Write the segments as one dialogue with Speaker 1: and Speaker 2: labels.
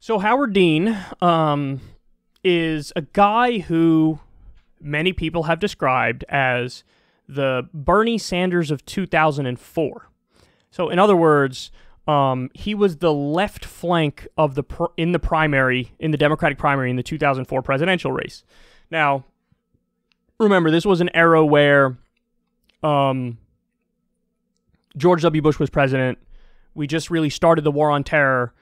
Speaker 1: So Howard Dean is a guy who many people have described as the Bernie Sanders of 2004. So in other words, he was the left flank of in the Democratic primary in the 2004 presidential race. Now, remember, this was an era where George W. Bush was president. We just really started the war on terror.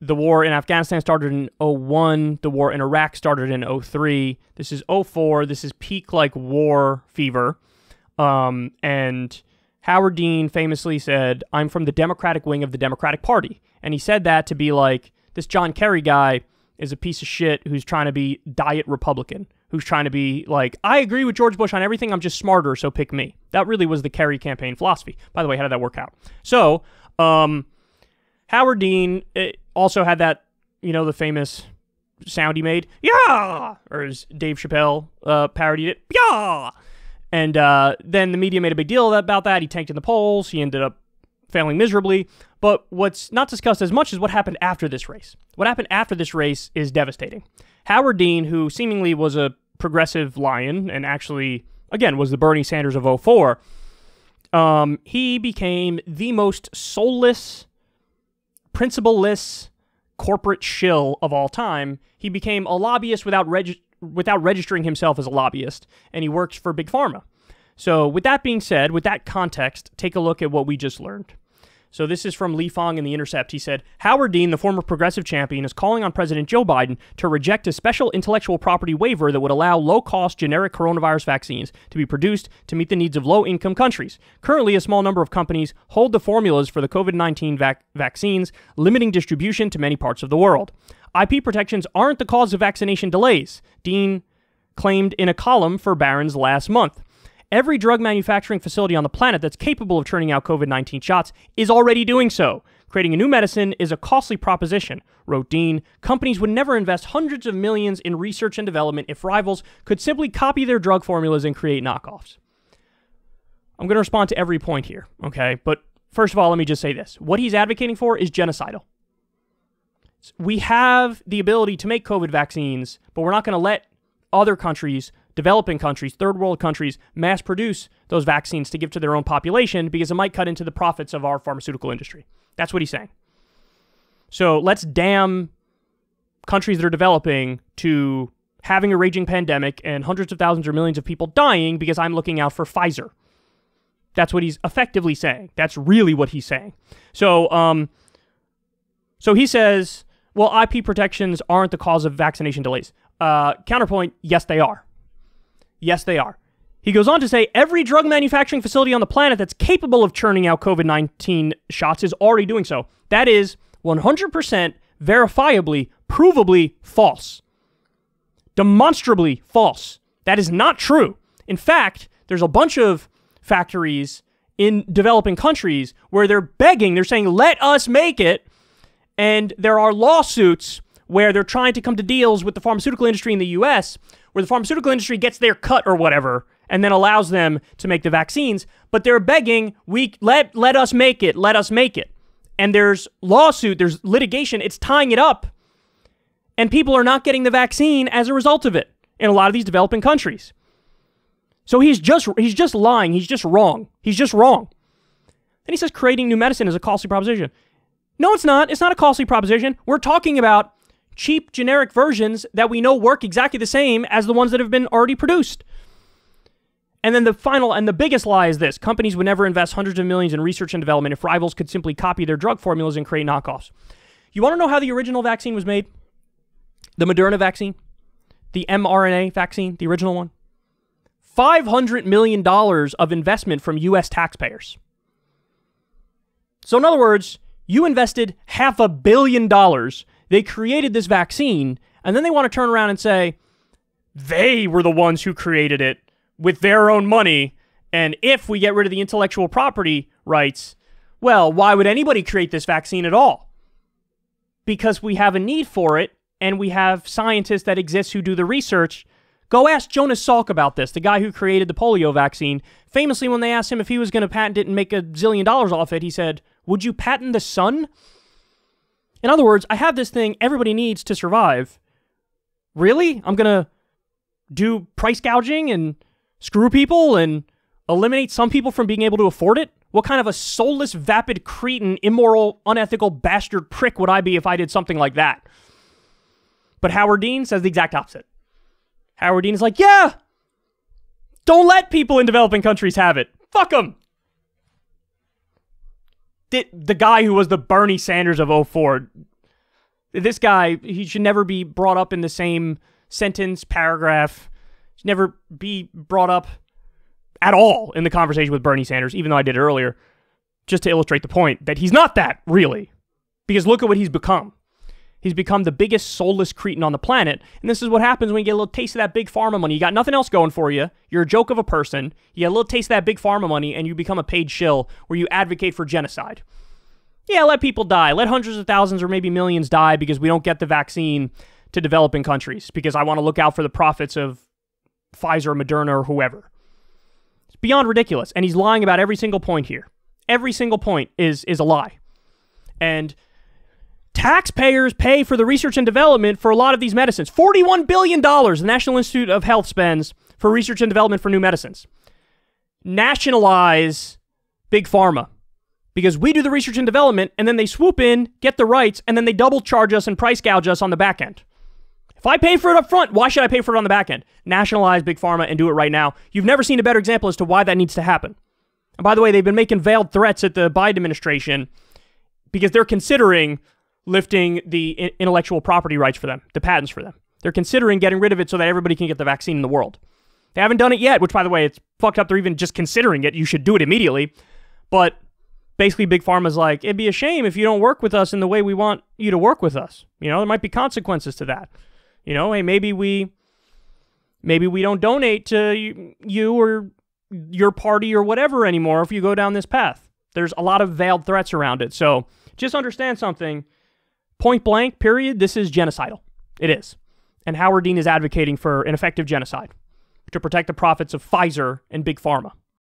Speaker 1: The war in Afghanistan started in 2001. The war in Iraq started in 2003. This is 2004. This is peak war fever. And Howard Dean famously said, "I'm from the Democratic wing of the Democratic Party." And he said that to be like, this John Kerry guy is a piece of shit who's trying to be diet Republican, who's trying to be like, I agree with George Bush on everything, I'm just smarter, so pick me. That really was the Kerry campaign philosophy. By the way, how did that work out? So, Howard Dean also had that, the famous sound he made, yeah, or as Dave Chappelle parodied it, yeah. And then the media made a big deal about that. He tanked in the polls. He ended up failing miserably. But what's not discussed as much is what happened after this race. What happened after this race is devastating. Howard Dean, who seemingly was a progressive lion and actually, again, was the Bernie Sanders of 2004, he became the most soulless, principle-less corporate shill of all time. He became a lobbyist without registering himself as a lobbyist, and he works for Big Pharma. So with that being said, with that context, take a look at what we just learned. So this is from Li Fong in The Intercept. He said, Howard Dean, the former progressive champion, is calling on President Joe Biden to reject a special intellectual property waiver that would allow low-cost generic coronavirus vaccines to be produced to meet the needs of low-income countries. Currently, a small number of companies hold the formulas for the COVID-19 vaccines, limiting distribution to many parts of the world. IP protections aren't the cause of vaccination delays, Dean claimed in a column for Barron's last month. Every drug manufacturing facility on the planet that's capable of churning out COVID-19 shots is already doing so. Creating a new medicine is a costly proposition, wrote Dean. Companies would never invest hundreds of millions in research and development if rivals could simply copy their drug formulas and create knockoffs. I'm going to respond to every point here, okay? But first of all, let me just say this. What he's advocating for is genocidal. We have the ability to make COVID vaccines, but we're not going to let other countries, developing countries, third world countries, mass produce those vaccines to give to their own population because it might cut into the profits of our pharmaceutical industry. That's what he's saying. So let's damn countries that are developing to having a raging pandemic and hundreds of thousands or millions of people dying because I'm looking out for Pfizer. That's what he's effectively saying. That's really what he's saying. So he says, well, IP protections aren't the cause of vaccination delays. Counterpoint, yes, they are. Yes, they are. He goes on to say, every drug manufacturing facility on the planet that's capable of churning out COVID-19 shots is already doing so. That is 100% verifiably, provably false. Demonstrably false. That is not true. In fact, there's a bunch of factories in developing countries where they're begging, they're saying, let us make it. And there are lawsuits where they're trying to come to deals with the pharmaceutical industry in the U.S., where the pharmaceutical industry gets their cut or whatever, and then allows them to make the vaccines, but they're begging, let us make it, let us make it. And there's lawsuit, there's litigation, it's tying it up, and people are not getting the vaccine as a result of it in a lot of these developing countries. So he's just lying, he's just wrong. He's just wrong. And he says creating new medicine is a costly proposition. No, it's not. It's not a costly proposition. We're talking about cheap generic versions that we know work exactly the same as the ones that have been already produced. And then the final and the biggest lie is this. Companies would never invest hundreds of millions in research and development if rivals could simply copy their drug formulas and create knockoffs. You want to know how the original vaccine was made? The Moderna vaccine? The mRNA vaccine? The original one? $500 million of investment from U.S. taxpayers. So in other words, you invested $500 million. They created this vaccine, and then they want to turn around and say, they were the ones who created it with their own money, and if we get rid of the intellectual property rights, well, why would anybody create this vaccine at all? Because we have a need for it, and we have scientists that exist who do the research. Go ask Jonas Salk about this, the guy who created the polio vaccine. Famously, when they asked him if he was going to patent it and make $1 zillion off it, he said, would you patent the sun? In other words, I have this thing everybody needs to survive. Really? I'm going to do price gouging and screw people and eliminate some people from being able to afford it? What kind of a soulless, vapid, cretin, immoral, unethical bastard prick would I be if I did something like that? But Howard Dean says the exact opposite. Howard Dean is like, yeah, don't let people in developing countries have it. Fuck them. The guy who was the Bernie Sanders of 2004, this guy, he should never be brought up in the same sentence, paragraph, should never be brought up at all in the conversation with Bernie Sanders, even though I did it earlier, just to illustrate the point that he's not that, really. Because look at what he's become. He's become the biggest soulless cretin on the planet, and this is what happens when you get a little taste of that big pharma money. You got nothing else going for you. You're a joke of a person. You get a little taste of that big pharma money, and you become a paid shill where you advocate for genocide. Yeah, let people die. Let hundreds of thousands or maybe millions die because we don't get the vaccine to developing countries because I want to look out for the profits of Pfizer, Moderna, or whoever. It's beyond ridiculous, and he's lying about every single point here. Every single point is a lie. And taxpayers pay for the research and development for a lot of these medicines. $41 billion the National Institute of Health spends for research and development for new medicines. Nationalize Big Pharma. Because we do the research and development, and then they swoop in, get the rights, and then they double charge us and price gouge us on the back end. If I pay for it up front, why should I pay for it on the back end? Nationalize Big Pharma and do it right now. You've never seen a better example as to why that needs to happen. And by the way, they've been making veiled threats at the Biden administration because they're considering lifting the intellectual property rights for them, the patents for them. They're considering getting rid of it so that everybody can get the vaccine in the world. They haven't done it yet, which, by the way, it's fucked up. They're even just considering it. You should do it immediately. But basically, Big Pharma's like, it'd be a shame if you don't work with us in the way we want you to work with us. You know, there might be consequences to that. You know, hey, maybe we don't donate to you or your party or whatever anymore if you go down this path. There's a lot of veiled threats around it. So just understand something. Point blank, period, this is genocidal. It is. And Howard Dean is advocating for an effective genocide to protect the profits of Pfizer and Big Pharma.